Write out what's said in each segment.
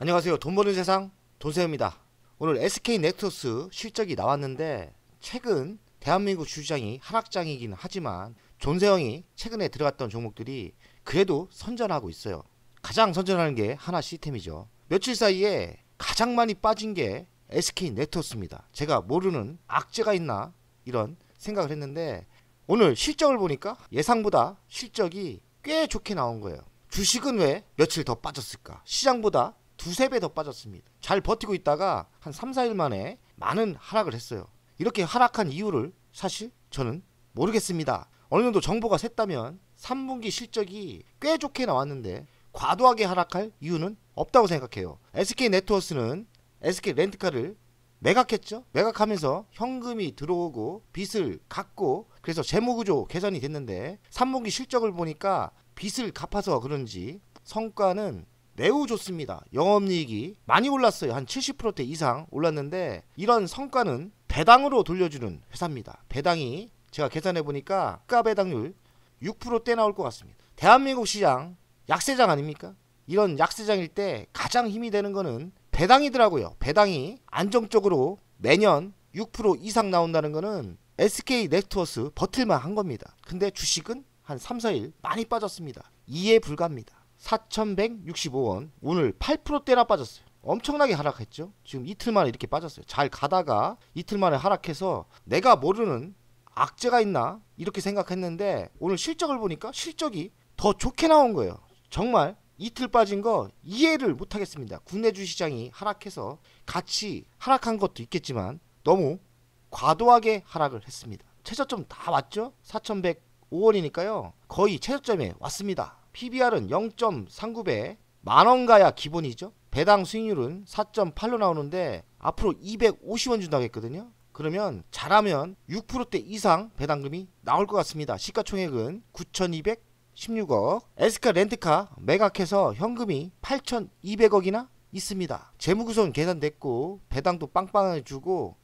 안녕하세요. 돈 버는 세상 돈세입니다. 오늘 SK네트워스 실적이 나왔는데 최근 대한민국 주식시장이 하락장이긴 하지만 존세형이 최근에 들어갔던 종목들이 그래도 선전하고 있어요. 가장 선전하는 게 하나 시스템이죠. 며칠 사이에 가장 많이 빠진 게 SK네트워스입니다. 제가 모르는 악재가 있나 이런 생각을 했는데 오늘 실적을 보니까 예상보다 실적이 꽤 좋게 나온 거예요. 주식은 왜 며칠 더 빠졌을까? 시장보다 두세 배 더 빠졌습니다. 잘 버티고 있다가 한 3, 4일 만에 많은 하락을 했어요. 이렇게 하락한 이유를 사실 저는 모르겠습니다. 어느 정도 정보가 샜다면 3분기 실적이 꽤 좋게 나왔는데 과도하게 하락할 이유는 없다고 생각해요. SK네트워스는 SK렌트카를 매각했죠. 매각하면서 현금이 들어오고 빚을 갚고 그래서 재무구조 개선이 됐는데 3분기 실적을 보니까 빚을 갚아서 그런지 성과는 매우 좋습니다. 영업이익이 많이 올랐어요. 한 70%대 이상 올랐는데 이런 성과는 배당으로 돌려주는 회사입니다. 배당이 제가 계산해보니까 가 배당률 6%대 나올 것 같습니다. 대한민국 시장 약세장 아닙니까? 이런 약세장일 때 가장 힘이 되는 거는 배당이더라고요. 배당이 안정적으로 매년 6% 이상 나온다는 거는 SK네트워스 버틸만 한 겁니다. 근데 주식은 한 3, 4일 많이 빠졌습니다. 이해 불가합니다. 4,165원 오늘 8%대나 빠졌어요. 엄청나게 하락했죠. 지금 이틀 만에 이렇게 빠졌어요. 잘 가다가 이틀 만에 하락해서 내가 모르는 악재가 있나 이렇게 생각했는데 오늘 실적을 보니까 실적이 더 좋게 나온 거예요. 정말 이틀 빠진 거 이해를 못하겠습니다. 국내 주시장이 하락해서 같이 하락한 것도 있겠지만 너무 과도하게 하락을 했습니다. 최저점 다 왔죠. 4,105원이니까요 거의 최저점에 왔습니다. PBR은 0.39배 만원 가야 기본이죠. 배당 수익률은 4.8로 나오는데 앞으로 250원 준다고 했거든요. 그러면 잘하면 6%대 이상 배당금이 나올 것 같습니다. 시가총액은 9,216억. SK렌트카 매각해서 현금이 8,200억이나 있습니다. 재무구조는 계산됐고 배당도 빵빵하게 주고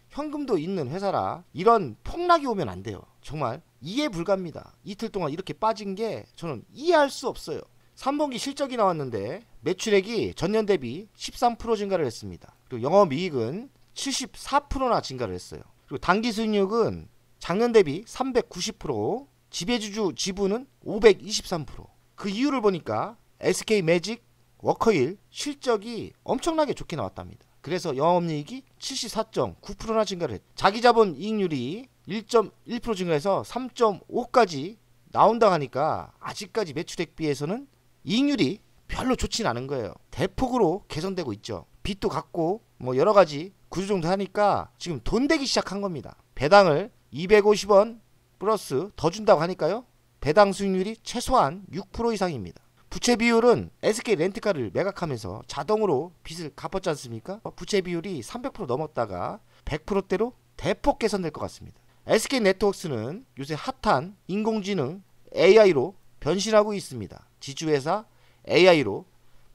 현금도 있는 회사라 이런 폭락이 오면 안 돼요. 정말 이해 불가합니다. 이틀 동안 이렇게 빠진 게 저는 이해할 수 없어요. 3분기 실적이 나왔는데 매출액이 전년 대비 13% 증가를 했습니다. 그리고 영업이익은 74%나 증가를 했어요. 그리고 당기순이익은 작년 대비 390%, 지배주주 지분은 523%. 그 이유를 보니까 SK매직, 워커힐 실적이 엄청나게 좋게 나왔답니다. 그래서 영업이익이 74.9%나 증가를 했죠. 자기자본 이익률이 1.1% 증가해서 3.5까지 나온다고 하니까 아직까지 매출액 비해서는 이익률이 별로 좋진 않은 거예요. 대폭으로 개선되고 있죠. 빚도 갚고 뭐 여러가지 구조정도 하니까 지금 돈 되기 시작한 겁니다. 배당을 250원 플러스 더 준다고 하니까요. 배당 수익률이 최소한 6% 이상입니다. 부채 비율은 SK렌트카를 매각하면서 자동으로 빚을 갚았지 않습니까? 부채 비율이 300% 넘었다가 100%대로 대폭 개선될 것 같습니다. SK네트워크는 요새 핫한 인공지능 AI로 변신하고 있습니다. 지주회사 AI로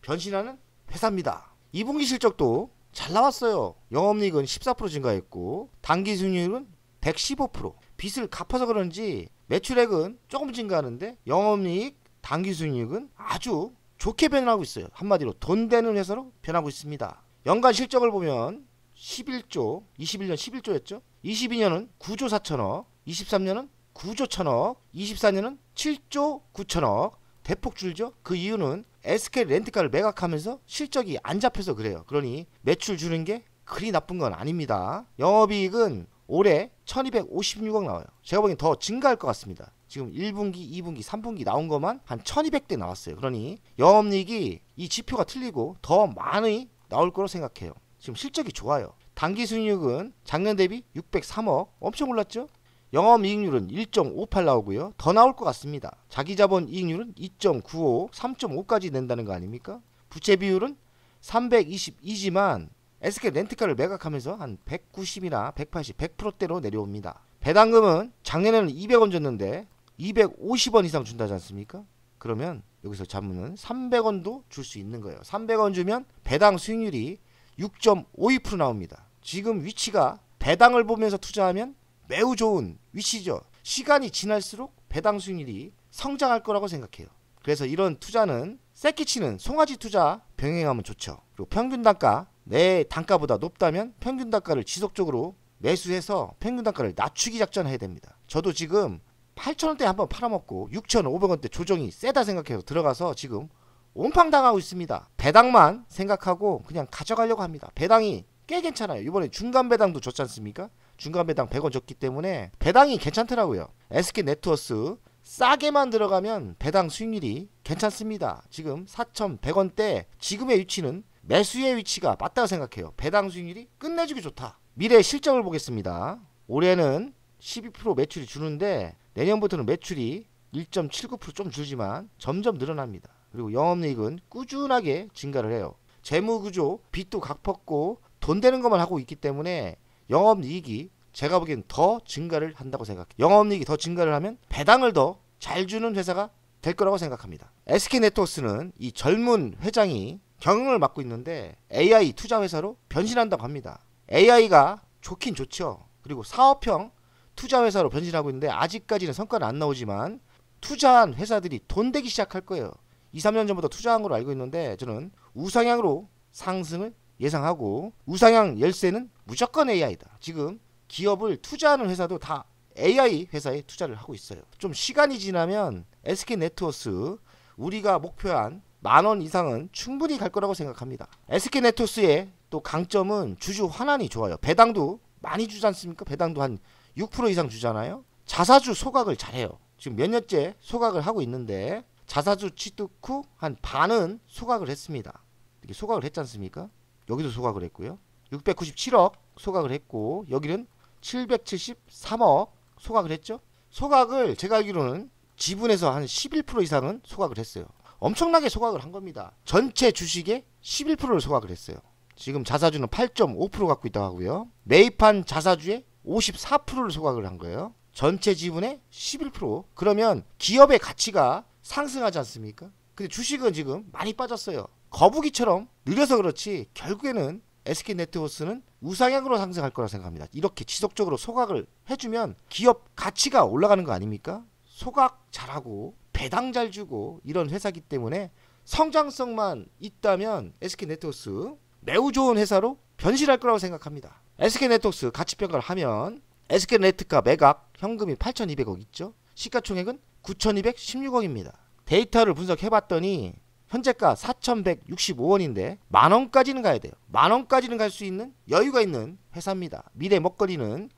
변신하는 회사입니다. 2분기 실적도 잘 나왔어요. 영업이익은 14% 증가했고 당기순이익은 115%. 빚을 갚아서 그런지 매출액은 조금 증가하는데 영업이익, 당기순이익은 아주 좋게 변하고 있어요. 한마디로 돈 되는 회사로 변하고 있습니다. 연간 실적을 보면 11조, 21년 11조였죠. 22년은 9조 4천억, 23년은 9조 1천억, 24년은 7조 9천억. 대폭 줄죠. 그 이유는 SK렌트카를 매각하면서 실적이 안 잡혀서 그래요. 그러니 매출 주는 게 그리 나쁜 건 아닙니다. 영업이익은 올해 1256억 나와요. 제가 보기엔 더 증가할 것 같습니다. 지금 1분기, 2분기, 3분기 나온 것만 한 1200대 나왔어요. 그러니 영업이익이 이 지표가 틀리고 더 많이 나올 거로 생각해요. 지금 실적이 좋아요. 당기순이익은 작년 대비 603억 엄청 올랐죠. 영업이익률은 1.58 나오고요. 더 나올 것 같습니다. 자기자본 이익률은 2.95, 3.5까지 낸다는 거 아닙니까? 부채 비율은 322지만 SK렌트카를 매각하면서 한 190이나 180, 100%대로 내려옵니다. 배당금은 작년에는 200원 줬는데 250원 이상 준다지 않습니까? 그러면 여기서 잡으면 300원도 줄 수 있는 거예요. 300원 주면 배당 수익률이 6.52% 나옵니다. 지금 위치가 배당을 보면서 투자하면 매우 좋은 위치죠. 시간이 지날수록 배당 수익률이 성장할 거라고 생각해요. 그래서 이런 투자는 새끼치는 송아지 투자 병행하면 좋죠. 그리고 평균 단가, 내 단가보다 높다면 평균 단가를 지속적으로 매수해서 평균 단가를 낮추기 작전해야 됩니다. 저도 지금 8,000원대 한번 팔아먹고 6,500원대 조정이 세다 생각해서 들어가서 지금 온팡당하고 있습니다. 배당만 생각하고 그냥 가져가려고 합니다. 배당이 꽤 괜찮아요. 이번에 중간 배당도 줬지 않습니까? 중간 배당 100원 줬기 때문에 배당이 괜찮더라고요. SK네트워스 싸게만 들어가면 배당 수익률이 괜찮습니다. 지금 4,100원대 지금의 위치는 매수의 위치가 맞다고 생각해요. 배당 수익률이 끝내주기 좋다. 미래 실적을 보겠습니다. 올해는 12% 매출이 주는데 내년부터는 매출이 1.79% 좀 줄지만 점점 늘어납니다. 그리고 영업이익은 꾸준하게 증가를 해요. 재무구조 빚도 갚았고 돈 되는 것만 하고 있기 때문에 영업이익이 제가 보기엔 더 증가를 한다고 생각해요. 영업이익이 더 증가를 하면 배당을 더 잘 주는 회사가 될 거라고 생각합니다. SK네트워스는 이 젊은 회장이 경영을 맡고 있는데 AI 투자 회사로 변신한다고 합니다. AI가 좋긴 좋죠. 그리고 사업형 투자 회사로 변신하고 있는데 아직까지는 성과는 안 나오지만 투자한 회사들이 돈 되기 시작할 거예요. 2, 3년 전부터 투자한 걸로 알고 있는데 저는 우상향으로 상승을 예상하고 우상향 열쇠는 무조건 AI다. 지금 기업을 투자하는 회사도 다 AI 회사에 투자를 하고 있어요. 좀 시간이 지나면 SK네트워스 우리가 목표한 10,000원 이상은 충분히 갈 거라고 생각합니다. SK네트워스의 또 강점은 주주 환환이 좋아요. 배당도 많이 주지 않습니까? 배당도 한 6% 이상 주잖아요. 자사주 소각을 잘해요. 지금 몇 년째 소각을 하고 있는데 자사주 취득 후 한 반은 소각을 했습니다. 이렇게 소각을 했지 않습니까? 여기도 소각을 했고요. 697억 소각을 했고 여기는 773억 소각을 했죠. 소각을 제가 알기로는 지분에서 한 11% 이상은 소각을 했어요. 엄청나게 소각을 한 겁니다. 전체 주식의 11%를 소각을 했어요. 지금 자사주는 8.5% 갖고 있다고 하고요. 매입한 자사주의 54%를 소각을 한 거예요. 전체 지분의 11%. 그러면 기업의 가치가 상승하지 않습니까? 근데 주식은 지금 많이 빠졌어요. 거북이처럼 느려서 그렇지 결국에는 SK네트워스는 우상향으로 상승할 거라 생각합니다. 이렇게 지속적으로 소각을 해주면 기업 가치가 올라가는 거 아닙니까? 소각 잘하고 배당 잘 주고 이런 회사기 때문에 성장성만 있다면 SK네트워스 매우 좋은 회사로 변신할 거라고 생각합니다. SK네트워스 가치평가를 하면 SK네트가 매각 현금이 8,200억 있죠. 시가총액은 9,216억입니다. 데이터를 분석해봤더니 현재가 4,165원인데 만원까지는 가야 돼요. 만원까지는 갈 수 있는 여유가 있는 회사입니다. 미래 먹거리는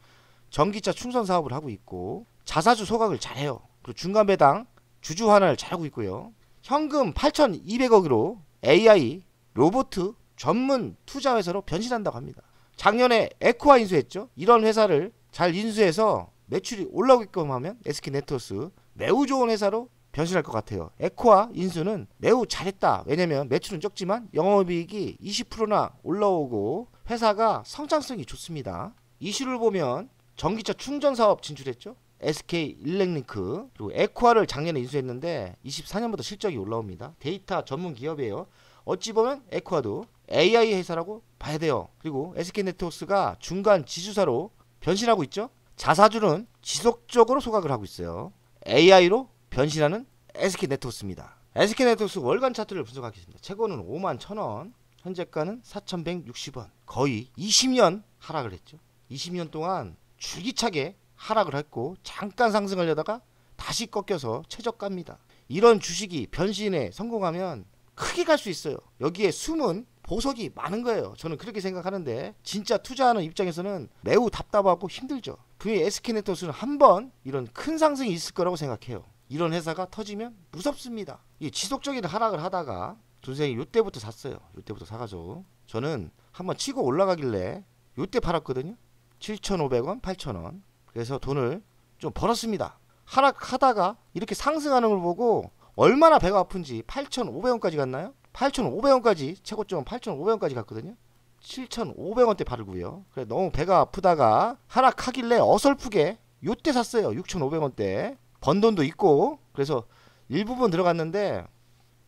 전기차 충전 사업을 하고 있고 자사주 소각을 잘해요. 그리고 중간 배당 주주 환원을 잘하고 있고요. 현금 8,200억으로 AI 로봇 전문 투자 회사로 변신한다고 합니다. 작년에 에코아 인수했죠. 이런 회사를 잘 인수해서 매출이 올라오게끔 하면 SK네트워스 매우 좋은 회사로 변신할 것 같아요. 에코아 인수는 매우 잘했다. 왜냐면 매출은 적지만 영업이익이 20%나 올라오고 회사가 성장성이 좋습니다. 이슈를 보면 전기차 충전 사업 진출했죠. SK 일렉링크 그리고 에코아를 작년에 인수했는데 24년부터 실적이 올라옵니다. 데이터 전문 기업이에요. 어찌 보면 에코아도 AI 회사라고 봐야 돼요. 그리고 SK네트워스가 중간 지주사로 변신하고 있죠. 자사주는 지속적으로 소각을 하고 있어요. AI로 변신하는 SK네트워스입니다. SK네트워스 월간 차트를 분석하겠습니다. 최고는 51,000원, 현재가는 4,160원. 거의 20년 하락을 했죠. 20년 동안 줄기차게 하락을 했고 잠깐 상승하려다가 다시 꺾여서 최저가입니다. 이런 주식이 변신에 성공하면 크게 갈 수 있어요. 여기에 숨은 보석이 많은 거예요. 저는 그렇게 생각하는데 진짜 투자하는 입장에서는 매우 답답하고 힘들죠. 분명히 SK네트워스는 한번 이런 큰 상승이 있을 거라고 생각해요. 이런 회사가 터지면 무섭습니다. 이 지속적인 하락을 하다가 선생님이 요때부터 샀어요. 요때부터 사가지고 저는 한번 치고 올라가길래 요때 팔았거든요. 7,500원, 8,000원. 그래서 돈을 좀 벌었습니다. 하락하다가 이렇게 상승하는 걸 보고 얼마나 배가 아픈지 8,500원까지 갔나요? 8,500원까지 최고점은 8,500원까지 갔거든요. 7,500원대 팔고요. 그래 너무 배가 아프다가 하락하길래 어설프게 요때 샀어요. 6,500원대. 번 돈도 있고 그래서 일부분 들어갔는데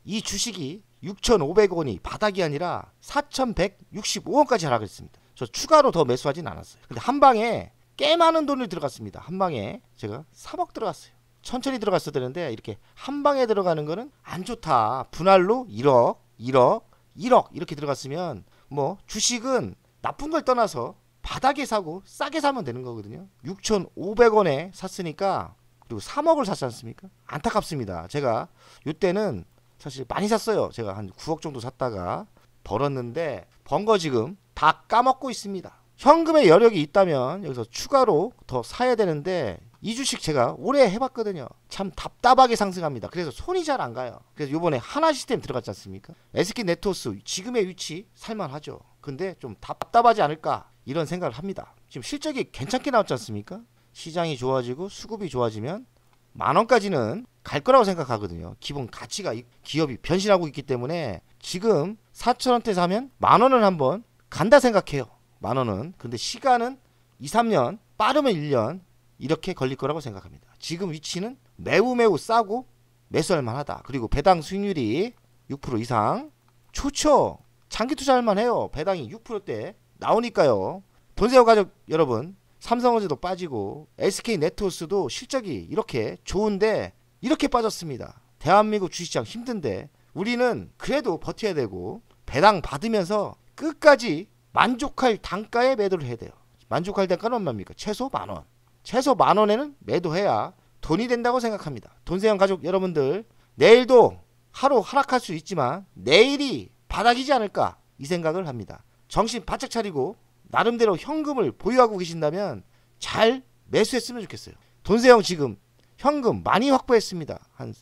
이 주식이 6,500원이 바닥이 아니라 4,165원까지 하락했습니다. 저 추가로 더 매수하진 않았어요. 근데 한 방에 꽤 많은 돈이 들어갔습니다. 한 방에 제가 3억 들어갔어요. 천천히 들어갔어야 되는데 이렇게 한 방에 들어가는 거는 안 좋다. 분할로 1억, 1억, 1억 이렇게 들어갔으면 뭐 주식은 나쁜 걸 떠나서 바닥에 사고 싸게 사면 되는 거거든요. 6,500원에 샀으니까 그리고 3억을 샀지 않습니까? 안타깝습니다. 제가 이때는 사실 많이 샀어요. 제가 한 9억 정도 샀다가 벌었는데 번 거 지금 다 까먹고 있습니다. 현금의 여력이 있다면 여기서 추가로 더 사야 되는데 이 주식 제가 오래 해봤거든요. 참 답답하게 상승합니다. 그래서 손이 잘 안 가요. 그래서 요번에 하나시스템 들어갔지 않습니까? SK네트워스 지금의 위치 살만하죠. 근데 좀 답답하지 않을까 이런 생각을 합니다. 지금 실적이 괜찮게 나왔지 않습니까? 시장이 좋아지고 수급이 좋아지면 만원까지는 갈 거라고 생각하거든요. 기본 가치가 기업이 변신하고 있기 때문에 지금 4,000원대 사면 만원은 한번 간다 생각해요. 만원은. 근데 시간은 2, 3년 빠르면 1년 이렇게 걸릴 거라고 생각합니다. 지금 위치는 매우 싸고 매수할 만하다. 그리고 배당 수익률이 6% 이상 좋죠. 장기 투자할 만해요. 배당이 6%대 나오니까요. 돈세어 가족 여러분, 삼성전자도 빠지고 SK네트워스도 실적이 이렇게 좋은데 이렇게 빠졌습니다. 대한민국 주식시장 힘든데 우리는 그래도 버텨야 되고 배당 받으면서 끝까지 만족할 단가에 매도를 해야 돼요. 만족할 단가는 얼마입니까? 최소 만원. 최소 만원에는 매도해야 돈이 된다고 생각합니다. 돈세형 가족 여러분들, 내일도 하루 하락할 수 있지만 내일이 바닥이지 않을까 이 생각을 합니다. 정신 바짝 차리고 나름대로 현금을 보유하고 계신다면 잘 매수했으면 좋겠어요. 돈세형 지금 현금 많이 확보했습니다. 한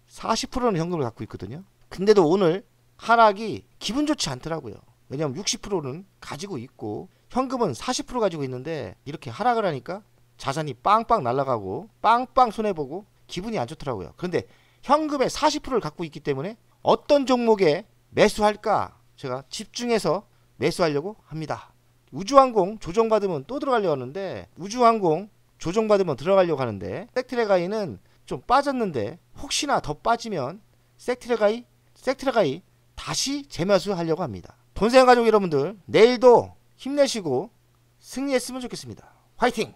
40%는 현금을 갖고 있거든요. 근데도 오늘 하락이 기분 좋지 않더라고요. 왜냐하면 60%는 가지고 있고 현금은 40% 가지고 있는데 이렇게 하락을 하니까 자산이 빵빵 날아가고 빵빵 손해보고 기분이 안 좋더라고요. 그런데 현금의 40%를 갖고 있기 때문에 어떤 종목에 매수할까 제가 집중해서 매수하려고 합니다. 우주항공 조정받으면 또 들어가려고 하는데 우주항공 조정받으면 들어가려고 하는데 섹트레가이는 좀 빠졌는데 혹시나 더 빠지면 섹트레가이 다시 재매수하려고 합니다. 돈세형 가족 여러분들 내일도 힘내시고 승리했으면 좋겠습니다. 화이팅!